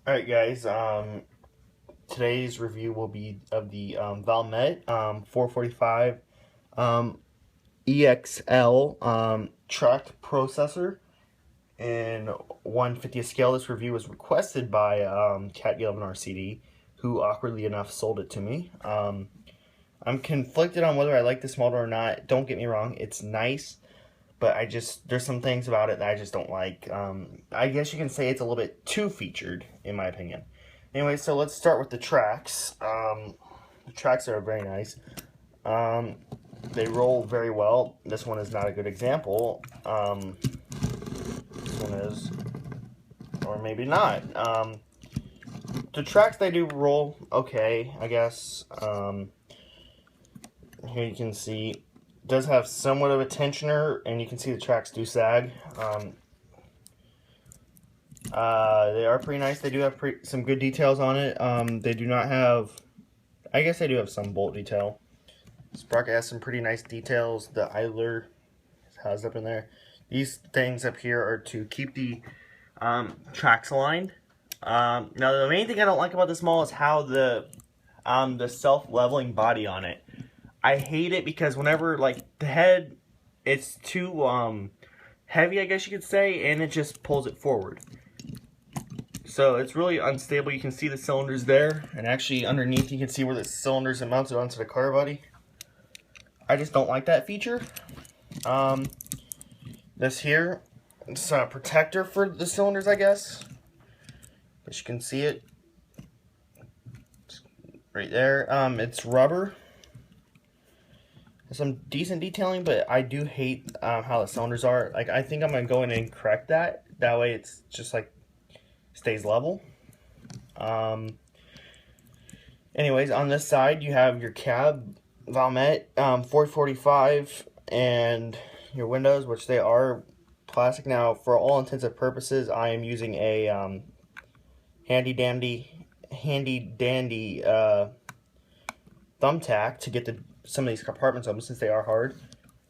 Alright guys, today's review will be of the Valmet 445 EXL tracked processor in 1/50th scale. This review was requested by Cat 11RCD, who awkwardly enough sold it to me. I'm conflicted on whether I like this model or not. Don't get me wrong, it's nice, but there's some things about it that I just don't like. I guess you can say it's a little bit too featured, in my opinion. Anyway, so let's start with the tracks. The tracks are very nice. They roll very well. This one is not a good example. This one is, or maybe not. The tracks, they do roll okay, I guess. Here you can see it does have somewhat of a tensioner, and you can see the tracks do sag. They are pretty nice. They do have some good details on it. They do not have, I guess they do have some bolt detail. Sprocket has some pretty nice details. The idler has up in there. These things up here are to keep the tracks aligned. Now the main thing I don't like about this model is how the self-leveling body on it. I hate it because whenever, like, the head, it's too heavy, I guess you could say, and it just pulls it forward. So it's really unstable. You can see the cylinders there, and actually underneath you can see where the cylinders are mounted onto the car body. I just don't like that feature. This here, it's a protector for the cylinders, I guess. As you can see it right there. It's rubber. Some decent detailing, but I do hate how the cylinders are. Like, I think I'm gonna go in and correct that. That way, it's just like stays level. Anyways, on this side you have your cab, Valmet 445, and your windows, which they are plastic. Now, for all intents and purposes, I am using a handy dandy thumbtack to get some of these compartments open, since they are hard.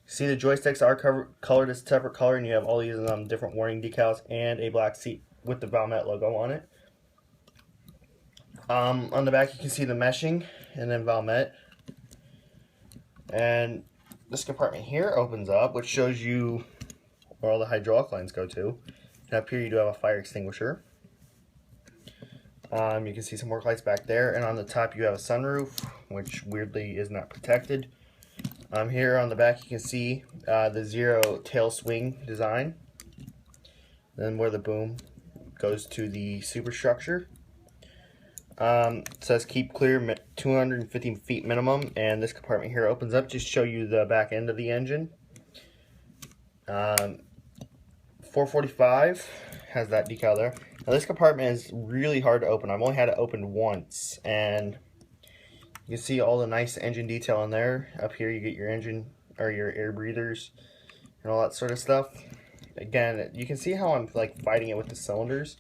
See, the joysticks are colored a separate color, and you have all these different warning decals and a black seat with the Valmet logo on it. On the back you can see the meshing and then Valmet. And this compartment here opens up, which shows you where all the hydraulic lines go to. And up here you do have a fire extinguisher. You can see some work lights back there, and on the top you have a sunroof, which weirdly is not protected. Here on the back you can see the zero tail swing design. Then where the boom goes to the superstructure. It says keep clear 250 feet minimum, and this compartment here opens up to show you the back end of the engine. 445 has that decal there. Now this compartment is really hard to open. I've only had it opened once, and you can see all the nice engine detail in there. Up here you get your engine, or your air breathers, and all that sort of stuff. Again, you can see how I'm like fighting it with the cylinders.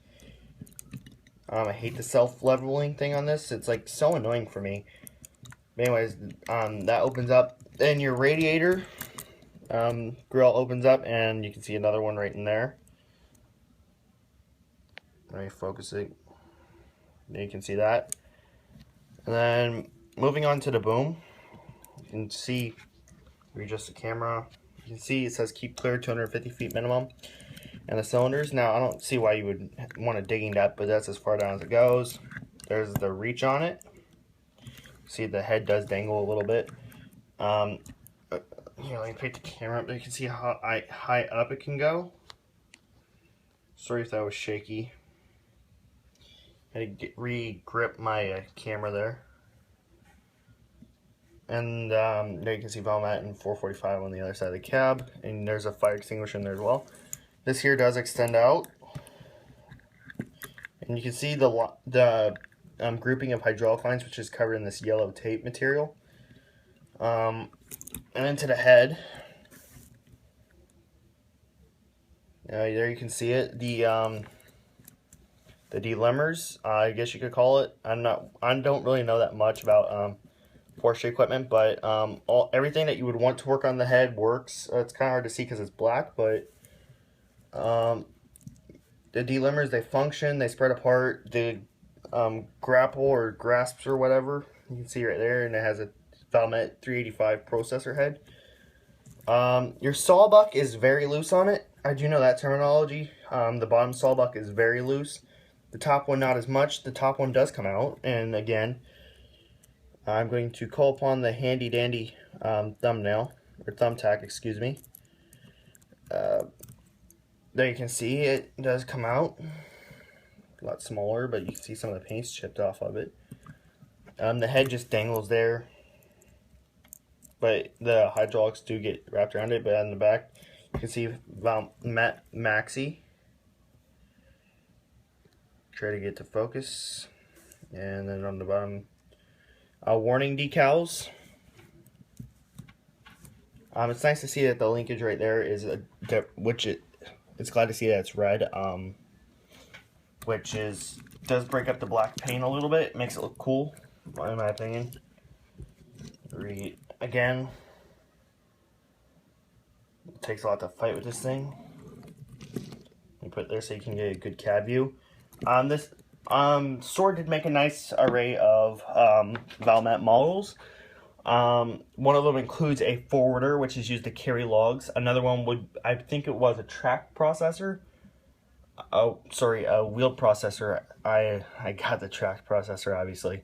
I hate the self-leveling thing on this. It's like so annoying for me. But anyways, that opens up. Then your radiator grill opens up, and you can see another one right in there. Let me focus it. There you can see that. And then moving on to the boom, you can see, readjust the camera. You can see it says keep clear 250 feet minimum. And the cylinders, now I don't see why you would want to dig in that, but that's as far down as it goes. There's the reach on it. See, the head does dangle a little bit. Here, let me pick the camera up. You can see how high up it can go. Sorry if that was shaky. I had to re-grip my camera there. And there you can see Valmet and 445 on the other side of the cab. And there's a fire extinguisher in there as well. This here does extend out, and you can see the grouping of hydraulic lines, which is covered in this yellow tape material. And into the head, there you can see it. The delimbers, I guess you could call it. I don't really know that much about Porsche equipment, but everything that you would want to work on the head works. It's kind of hard to see because it's black, but the delimbers, they function, they spread apart. The grapple or grasps or whatever, you can see right there, and it has a Valmet 385 processor head. Your sawbuck is very loose on it. I do know that terminology. The bottom sawbuck is very loose. The top one not as much. The top one does come out, and again, I'm going to call upon the handy dandy thumbnail, or thumbtack, excuse me. There you can see it does come out. A lot smaller, but you can see some of the paint's chipped off of it. The head just dangles there, but the hydraulics do get wrapped around it. But on the back, you can see Valmet Maxi. Try to get to focus, and then on the bottom, warning decals. It's nice to see that the linkage right there is it's glad to see that it's red. Which does break up the black paint a little bit, makes it look cool, in my opinion. Again, it takes a lot to fight with this thing. You put it there so you can get a good cab view. This store did make a nice array of Valmet models. One of them includes a forwarder, which is used to carry logs. Another one I think it was a track processor. Oh, sorry, a wheel processor. I got the track processor, obviously.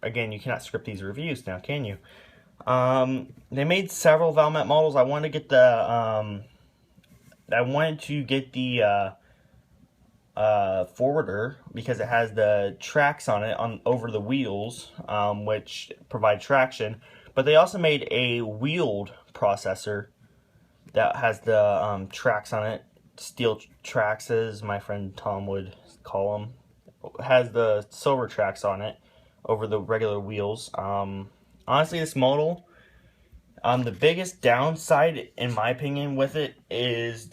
Again, you cannot script these reviews now, can you? They made several Valmet models. I wanted to get the forwarder because it has the tracks on it over the wheels, which provide traction. But they also made a wheeled processor that has the tracks on it, steel tracks as my friend Tom would call them. It has the silver tracks on it over the regular wheels. Honestly, this model, the biggest downside, in my opinion, with it is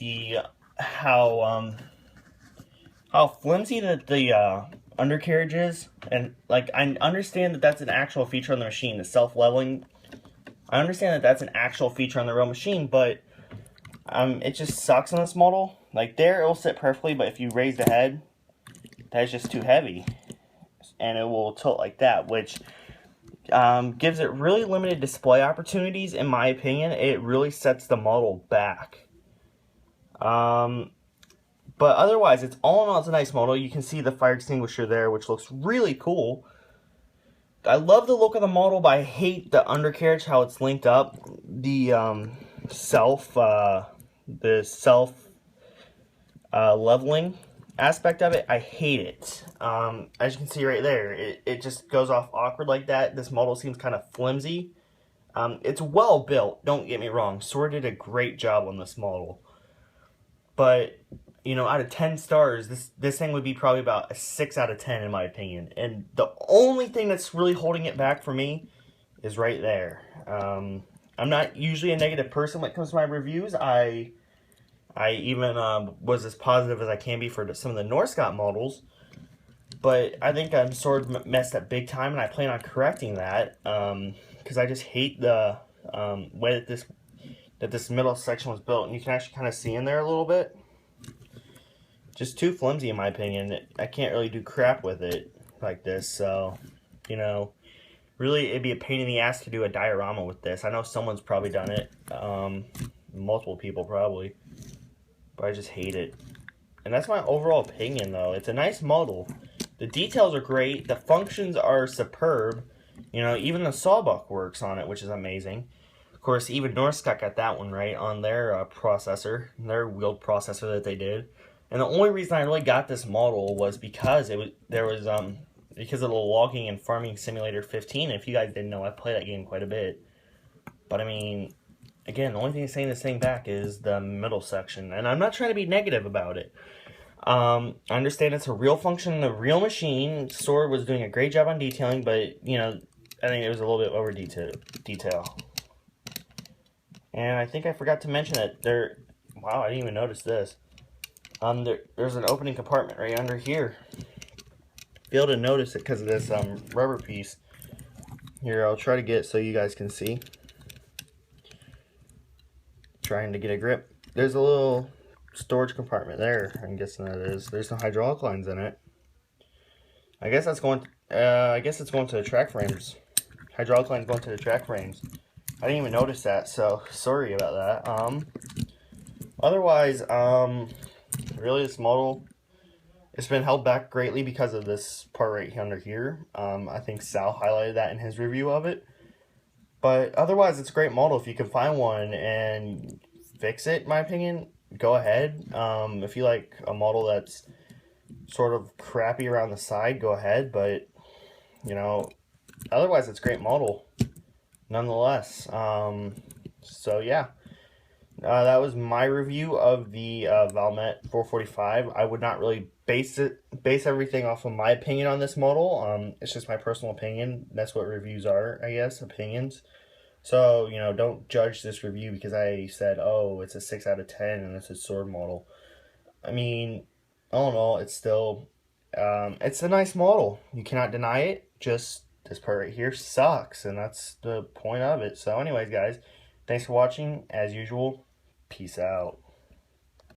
how flimsy the undercarriage is. And like, I understand that that's an actual feature on the machine, the self-leveling. I understand that that's an actual feature on the real machine, but it just sucks on this model. Like there, it'll sit perfectly, but if you raise the head, that's just too heavy, and it will tilt like that, which gives it really limited display opportunities. In my opinion, it really sets the model back. But otherwise, all in all, it's a nice model. You can see the fire extinguisher there, which looks really cool. I love the look of the model, but I hate the undercarriage, how it's linked up. The leveling aspect of it, I hate it. As you can see right there, it just goes off awkward like that. This model seems kind of flimsy. It's well built, don't get me wrong. Sora did a great job on this model. But, you know, out of 10 stars, this thing would be probably about a 6 out of 10 in my opinion. And the only thing that's really holding it back for me is right there. I'm not usually a negative person when it comes to my reviews. I even was as positive as I can be for some of the Norscot models. But I think I'm sort of messed up big time, and I plan on correcting that. Because I just hate the way that this middle section was built. And you can actually kind of see in there a little bit. Just too flimsy in my opinion. I can't really do crap with it like this. So, you know, really it'd be a pain in the ass to do a diorama with this. I know someone's probably done it. Multiple people probably. But I just hate it. And that's my overall opinion though. It's a nice model. The details are great. The functions are superb. You know, even the sawbuck works on it, which is amazing. Of course, even Norscot got that one right on their processor, their wheeled processor that they did. And the only reason I really got this model was because because of the Logging and Farming Simulator 15. If you guys didn't know, I play that game quite a bit. But I mean, again, the only thing that's saying this thing back is the middle section, and I'm not trying to be negative about it. I understand it's a real function in the real machine. Sword was doing a great job on detailing, but you know, I think it was a little bit over detail. And I think I forgot to mention that wow, I didn't even notice this. There's an opening compartment right under here. Be able to notice it because of this rubber piece. Here, I'll try to get it so you guys can see. Trying to get a grip. There's a little storage compartment there. I'm guessing that is. There's no hydraulic lines in it. I guess that's going. I guess it's going to the track frames. Hydraulic lines going to the track frames. I didn't even notice that, so sorry about that. Otherwise, really this model, it's been held back greatly because of this part right under here. I think Sal highlighted that in his review of it. But otherwise, it's a great model. If you can find one and fix it, in my opinion, go ahead. If you like a model that's sort of crappy around the side, go ahead. But, you know, otherwise, it's a great model nonetheless. So, yeah. That was my review of the Valmet 445. I would not really base everything off of my opinion on this model. It's just my personal opinion. That's what reviews are, I guess, opinions. So, you know, don't judge this review because I said, oh, it's a 6 out of 10 and it's a sword model. I mean, all in all, it's still, it's a nice model. You cannot deny it. Just this part right here sucks, and that's the point of it. So anyways, guys, thanks for watching. As usual, peace out.